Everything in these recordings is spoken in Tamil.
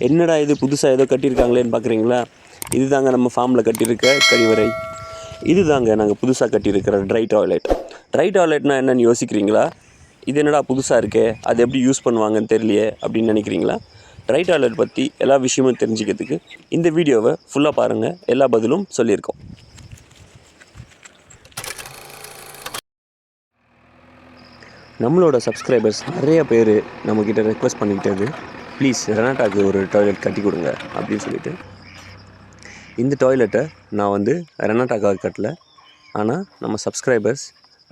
என்னடா இது புதுசாக ஏதோ கட்டியிருக்காங்களேன்னு பார்க்குறீங்களா? இது தாங்க நம்ம ஃபார்மில் கட்டியிருக்க கழிவறை. இது தாங்க நாங்கள் புதுசாக கட்டியிருக்கிற ட்ரை டாய்லெட். ட்ரை டாய்லெட்னால் என்னென்னு யோசிக்கிறீங்களா? இது என்னடா புதுசாக இருக்கே, அது எப்படி யூஸ் பண்ணுவாங்கன்னு தெரியலையே அப்படின்னு நினைக்கிறீங்களா? ட்ரை டாய்லெட் பற்றி எல்லா விஷயமும் தெரிஞ்சுக்கிறதுக்கு இந்த வீடியோவை ஃபுல்லாக பாருங்கள். எல்லா பதிலும் சொல்லியிருக்கோம். நம்மளோட சப்ஸ்கிரைபர்ஸ் நிறைய பேர் நம்மக்கிட்ட ரெக்வஸ்ட் பண்ணிக்கிட்டது, ப்ளீஸ் ரெனாட்டாக்கு ஒரு டாய்லெட் கட்டி கொடுங்க அப்படின்னு சொல்லிட்டு. இந்த டாய்லெட்டை நான் வந்து ரெனாட்டாக்காக கட்டல, ஆனால் நம்ம சப்ஸ்கிரைபர்ஸ்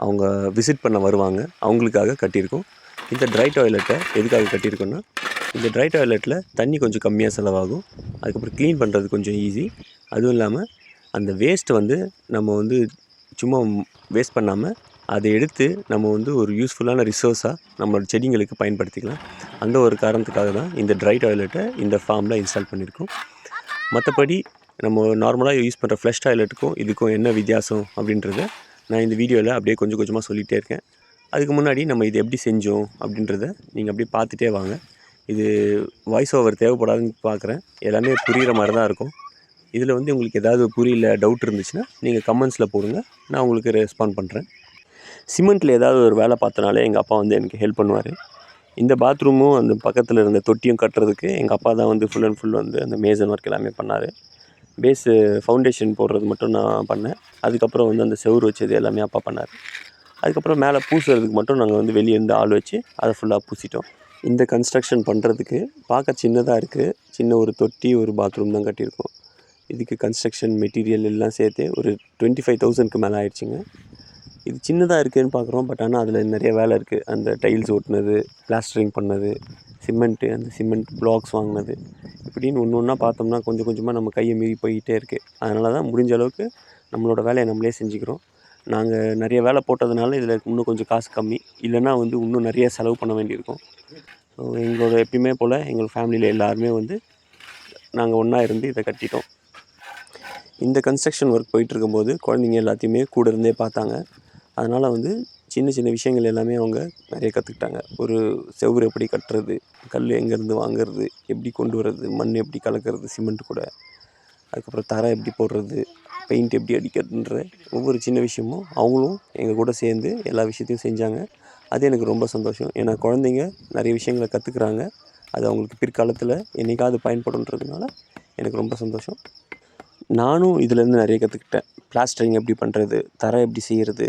அவங்க விசிட் பண்ண வருவாங்க, அவங்களுக்காக கட்டியிருக்கோம். இந்த ட்ரை டாய்லெட்டை எதுக்காக கட்டியிருக்கோன்னா, இந்த ட்ரை டாய்லெட்டில் தண்ணி கொஞ்சம் கம்மியாக செலவாகும், அதுக்கப்புறம் க்ளீன் பண்ணுறது கொஞ்சம் ஈஸி. அதுவும் இல்லாமல் அந்த வேஸ்ட்டை வந்து நம்ம வந்து சும்மா வேஸ்ட் பண்ணாமல் அதை எடுத்து நம்ம வந்து ஒரு யூஸ்ஃபுல்லான ரிசோர்ஸாக நம்மளோட செடிங்களுக்கு பயன்படுத்திக்கலாம். அந்த ஒரு காரணத்துக்காக தான் இந்த ட்ரை டாய்லெட்டை இந்த ஃபார்மில் இன்ஸ்டால் பண்ணியிருக்கோம். மற்றபடி நம்ம நார்மலாக யூஸ் பண்ணுற ஃப்ளஷ் டாய்லெட்டுக்கும் இதுக்கும் என்ன வித்தியாசம் அப்படின்றத நான் இந்த வீடியோவில் அப்படியே கொஞ்சம் கொஞ்சமாக சொல்லிகிட்டே இருக்கேன். அதுக்கு முன்னாடி நம்ம இது எப்படி செஞ்சோம் அப்படின்றத நீங்கள் அப்படியே பார்த்துட்டே வாங்க. இது வாய்ஸ் ஓவர் தேவைப்படாதுன்னு பார்க்குறேன். எல்லாமே புரிகிற மாதிரி தான் இருக்கும். இதில் வந்து உங்களுக்கு ஏதாவது புரியல, டவுட் இருந்துச்சுன்னா நீங்கள் கமெண்ட்ஸில் போடுங்க, நான் உங்களுக்கு ரெஸ்பாண்ட் பண்ணுறேன். சிமெண்ட்டில் ஏதாவது ஒரு வேலை பார்த்தனாலே எங்கள் அப்பா வந்து எனக்கு ஹெல்ப் பண்ணுவார். இந்த பாத்ரூமும் அந்த பக்கத்தில் இருந்த தொட்டியும் கட்டுறதுக்கு எங்கள் அப்பா தான் வந்து ஃபுல் அண்ட் ஃபுல் வந்து அந்த மேசன் ஒர்க் எல்லாமே பண்ணார். பேஸு ஃபவுண்டேஷன் போடுறது மட்டும் நான் பண்ணேன். அதுக்கப்புறம் வந்து அந்த செவுரு வச்சது எல்லாமே அப்பா பண்ணார். அதுக்கப்புறம் மேலே பூசுறதுக்கு மட்டும் நாங்கள் வந்து வெளியே இருந்து ஆள் வச்சு அதை ஃபுல்லாக பூசிட்டோம். இந்த கன்ஸ்ட்ரக்ஷன் பண்ணுறதுக்கு பார்க்க சின்னதாக இருக்குது. சின்ன ஒரு தொட்டி, ஒரு பாத்ரூம் தான் கட்டியிருக்கோம். இதுக்கு கன்ஸ்ட்ரக்ஷன் மெட்டீரியல் எல்லாம் சேர்த்து ஒரு 25,000க்கு மேலே ஆயிடுச்சுங்க. இது சின்னதாக இருக்குதுன்னு பார்க்குறோம், பட் ஆனால் அதில் நிறைய வேலை இருக்குது. அந்த டைல்ஸ் ஓட்டினது, பிளாஸ்டரிங் பண்ணது, சிமெண்ட்டு, அந்த சிமெண்ட் பிளாக்ஸ் வாங்கினது, இப்படின்னு ஒன்று ஒன்றா பார்த்தோம்னா கொஞ்சம் கொஞ்சமாக நம்ம கையை மீறி போய்கிட்டே இருக்குது. அதனால தான் முடிஞ்ச அளவுக்கு நம்மளோட வேலையை நம்மளே செஞ்சுக்கிறோம். நாங்கள் நிறைய வேலை போட்டதுனால இதில் இன்னும் கொஞ்சம் காசு கம்மி, இல்லைன்னா வந்து இன்னும் நிறைய செலவு பண்ண வேண்டியிருக்கும். ஸோ எங்களோட எப்பயுமே போல் எங்கள் ஃபேமிலியில் எல்லாருமே வந்து நாங்கள் ஒன்றா இருந்து இதை கட்டிட்டோம். இந்த கன்ஸ்ட்ரக்ஷன் ஒர்க் போயிட்டுருக்கும்போது குழந்தைங்க எல்லாத்தையுமே கூட இருந்தே பார்த்தாங்க. அதனால் வந்து சின்ன சின்ன விஷயங்கள் எல்லாமே அவங்க நிறைய கற்றுக்கிட்டாங்க. ஒரு செவுரு எப்படி கட்டுறது, கல் எங்கேருந்து வாங்கிறது, எப்படி கொண்டு வர்றது, மண் எப்படி கலக்கிறது சிமெண்ட் கூட, அதுக்கப்புறம் தரை எப்படி போடுறது, பெயிண்ட் எப்படி அடிக்கிறதுன்ற ஒவ்வொரு சின்ன விஷயமும் அவங்களும் எங்கள் கூட சேர்ந்து எல்லா விஷயத்தையும் செஞ்சாங்க. அது எனக்கு ரொம்ப சந்தோஷம். ஏன்னா குழந்தைங்க நிறைய விஷயங்களை கற்றுக்குறாங்க. அது அவங்களுக்கு பிற்காலத்தில் என்றைக்காவது பயன்படுன்றதுனால எனக்கு ரொம்ப சந்தோஷம். நானும் இதிலேருந்து நிறைய கற்றுக்கிட்டேன். பிளாஸ்டரிங் எப்படி பண்ணுறது, தரை எப்படி செய்கிறது,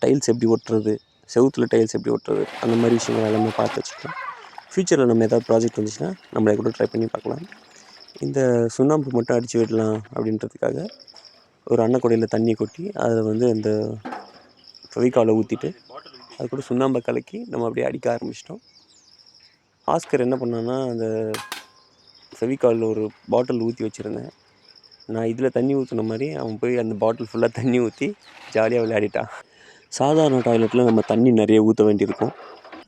டைல்ஸ் எப்படி ஒட்டுறது, செவுத்தில் டைல்ஸ் எப்படி ஒட்டுறது, அந்த மாதிரி விஷயங்கள் எல்லாமே பார்த்து வச்சுக்கலாம். ஃப்யூச்சரில் நம்ம எதாவது ப்ராஜெக்ட் வந்துச்சுன்னா நம்மளை கூட ட்ரை பண்ணி பார்க்கலாம். இந்த சுண்ணாம்பு மட்டும் அடித்து விடலாம் அப்படின்றதுக்காக ஒரு அன்னக்கூடையில் தண்ணி கொட்டி அதில் வந்து அந்த ஃபெவிகாலை ஊற்றிட்டு அது கூட சுண்ணாம்பை கலக்கி நம்ம அப்படியே அடிக்க ஆரம்பிச்சிட்டோம். ஆஸ்கர் என்ன பண்ணான்னா, அந்த ஃபெவிகாலில் ஒரு பாட்டில் ஊற்றி வச்சுருந்தேன். நான் இதில் தண்ணி ஊற்றின மாதிரி அவன் போய் அந்த பாட்டில் ஃபுல்லாக தண்ணி ஊற்றி ஜாலியாக விளையாடிட்டான். சாதாரண டாய்லெட்டில் நம்ம தண்ணி நிறைய ஊற்ற வேண்டியிருக்கும்.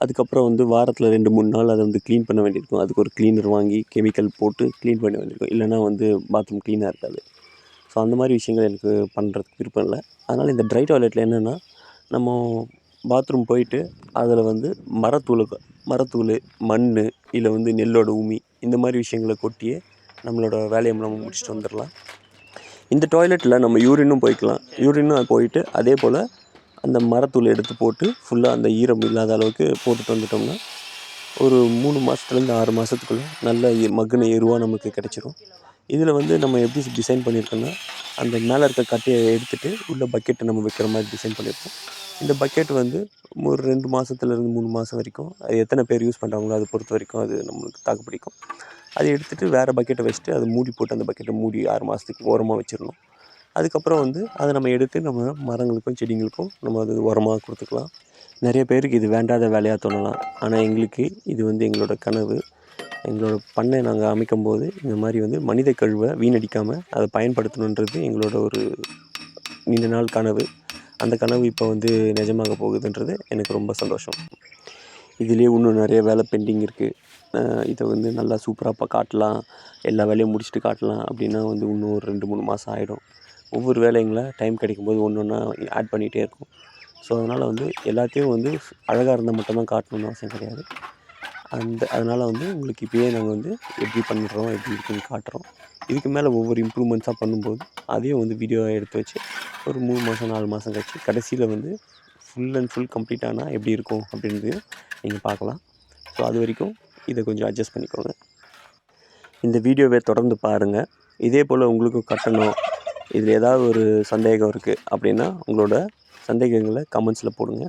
அதுக்கப்புறம் வந்து வாரத்தில் 2-3 நாள் அதை வந்து க்ளீன் பண்ண வேண்டியிருக்கும். அதுக்கு ஒரு க்ளீனர் வாங்கி கெமிக்கல் போட்டு க்ளீன் பண்ண வேண்டியிருக்கும். இல்லைனா வந்து பாத்ரூம் க்ளீனாக இருக்காது. ஸோ அந்த மாதிரி விஷயங்கள் எனக்கு பண்ணுறதுக்கு விருப்பம் இல்லை. அதனால் இந்த ட்ரை டாய்லெட்டில் என்னென்னா, நம்ம பாத்ரூம் போயிட்டு அதில் வந்து மரத்தூள், மண், இல்லை வந்து நெல்லோட உமி, இந்த மாதிரி விஷயங்களை கொட்டியே நம்மளோட வேலையை நம்ம முடிச்சுட்டு வந்துடலாம். இந்த டாய்லெட்டில் நம்ம யூரினும் போய்க்கலாம். யூரினும் போயிட்டு அதே போல் அந்த மரத்தூள் எடுத்து போட்டு ஃபுல்லாக அந்த ஈரம் இல்லாத அளவுக்கு போட்டுட்டு வந்துட்டோம்னா ஒரு 3 மாதத்துலேருந்து 6 மாதத்துக்குள்ளே நல்ல மக்குன எருவாக நமக்கு கிடச்சிரும். இதில் வந்து நம்ம எப்படி டிசைன் பண்ணியிருக்கோன்னா, அந்த மேலே இருக்க கட்டையை எடுத்துகிட்டு உள்ள பக்கெட்டை நம்ம வைக்கிற மாதிரி டிசைன் பண்ணியிருக்கோம். இந்த பக்கெட் வந்து ஒரு 2 மாதத்துலேருந்து 3 மாதம் வரைக்கும், அது எத்தனை பேர் யூஸ் பண்ணுறாங்களோ அதை பொறுத்த வரைக்கும் அது நம்மளுக்கு தாக்கு பிடிக்கும். அதை எடுத்துகிட்டு வேறு பக்கெட்டை வச்சுட்டு அதை மூடி போட்டு அந்த பக்கெட்டை மூடி 6 மாதத்துக்கு ஓரமாக வச்சிடணும். அதுக்கப்புறம் வந்து அதை நம்ம எடுத்து நம்ம மரங்களுக்கும் செடிங்களுக்கும் நம்ம அது உரமாக கொடுத்துக்கலாம். நிறைய பேருக்கு இது வேண்டாத வேலையாக தோணலாம். ஆனால் எங்களுக்கு இது வந்து எங்களோட கனவு. எங்களோட பண்ணை நாங்கள் அமைக்கும்போது இந்த மாதிரி வந்து மனித கழிவை வீணடிக்காமல் அதை பயன்படுத்தணுன்றது எங்களோட ஒரு நீண்ட நாள் கனவு. அந்த கனவு இப்போ வந்து நிஜமாக போகுதுன்றது எனக்கு ரொம்ப சந்தோஷம். இதுலேயே இன்னும் நிறைய வேலை பெண்டிங் இருக்குது. இதை வந்து நல்லா சூப்பராக காட்டலாம், எல்லா வேலையும் முடிச்சுட்டு காட்டலாம் அப்படின்னா வந்து இன்னும் ஒரு 2-3 மாதம் ஆகிடும். ஒவ்வொரு வேலைங்களை டைம் கிடைக்கும்போது ஒன்று ஒன்றா ஆட் பண்ணிகிட்டே இருக்கும். ஸோ அதனால் வந்து எல்லாத்தையும் வந்து அழகாக இருந்தால் மட்டும்தான் காட்டணும்னு அவசியம் கிடையாது. அதனால் வந்து உங்களுக்கு இப்போயே நாங்கள் வந்து எப்படி பண்ணுறோம் எப்படி இருக்குன்னு காட்டுறோம். இதுக்கு மேலே ஒவ்வொரு இம்ப்ரூவ்மெண்ட்ஸாக பண்ணும்போது அதையும் வந்து வீடியோவாக எடுத்து வச்சு ஒரு 3 மாதம் 4 மாதம் கழிச்சு கடைசியில் வந்து ஃபுல் அண்ட் ஃபுல் கம்ப்ளீட் ஆனால் எப்படி இருக்கும் அப்படின்றதையும் நீங்கள் பார்க்கலாம். ஸோ அது வரைக்கும் இதை கொஞ்சம் அட்ஜஸ்ட் பண்ணிக்கோங்க. இந்த வீடியோவை தொடர்ந்து பாருங்கள். இதே போல் உங்களுக்கும் கட்டணும், இதில் ஏதாவது ஒரு சந்தேகம் இருக்குது அப்படின்னா உங்களோட சந்தேகங்களை கமெண்ட்ஸில் போடுங்க.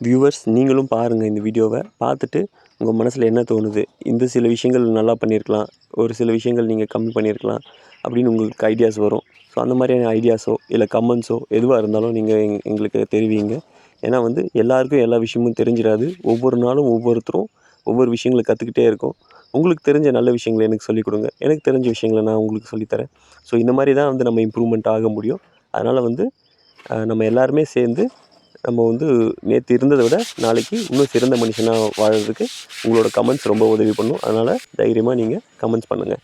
வியூவர்ஸ், நீங்களும் பாருங்கள், இந்த வீடியோவை பார்த்துட்டு உங்கள் மனசில் என்ன தோணுது, இந்த சில விஷயங்கள் நல்லா பண்ணியிருக்கலாம், ஒரு சில விஷயங்கள் நீங்கள் கம்மி பண்ணியிருக்கலாம் அப்படின்னு உங்களுக்கு ஐடியாஸ் வரும். ஸோ அந்த மாதிரியான ஐடியாஸோ இல்லை கமெண்ட்ஸோ எதுவாக இருந்தாலும் நீங்கள் எங்களுக்கு தெரிவிங்க. ஏன்னா வந்து எல்லாருக்கும் எல்லா விஷயமும் தெரிஞ்சிடாது. ஒவ்வொரு நாளும் ஒவ்வொருத்தரும் ஒவ்வொரு விஷயங்களை கற்றுக்கிட்டே இருக்கோம். உங்களுக்கு தெரிஞ்ச நல்ல விஷயங்களை எனக்கு சொல்லிக் கொடுங்க, எனக்கு தெரிஞ்ச விஷயங்களை நான் உங்களுக்கு சொல்லித்தரேன். ஸோ இந்த மாதிரி தான் வந்து நம்ம இம்ப்ரூவ்மெண்ட் ஆக முடியும். அதனால் வந்து நம்ம எல்லாருமே சேர்ந்து நம்ம வந்து நேற்று இருந்ததை விட நாளைக்கு இன்னும் சிறந்த மனுஷனாக வாழறதுக்கு உங்களோட கமெண்ட்ஸ் ரொம்ப உதவி பண்ணும். அதனால் தைரியமாக நீங்கள் கமெண்ட்ஸ் பண்ணுங்கள்.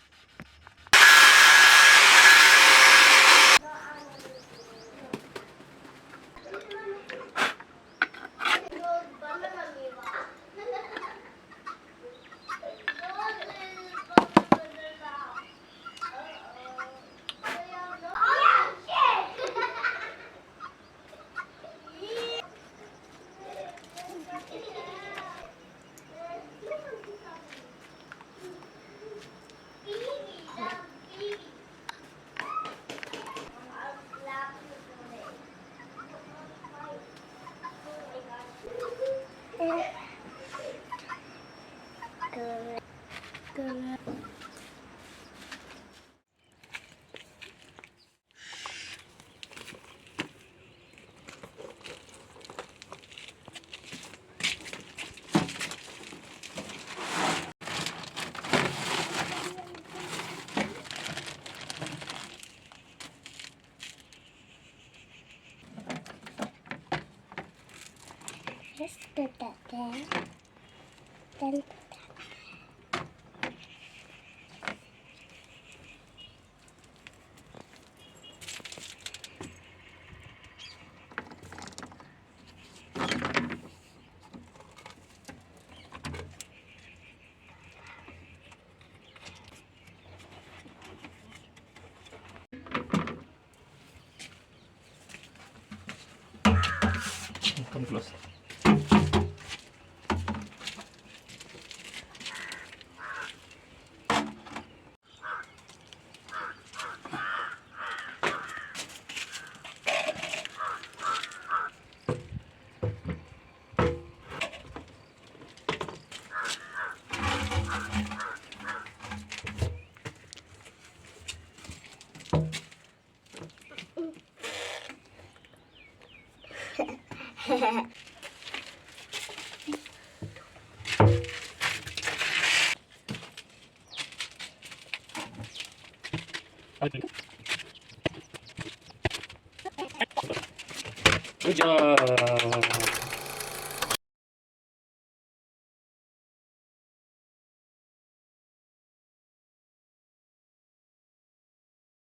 Come close. Good job.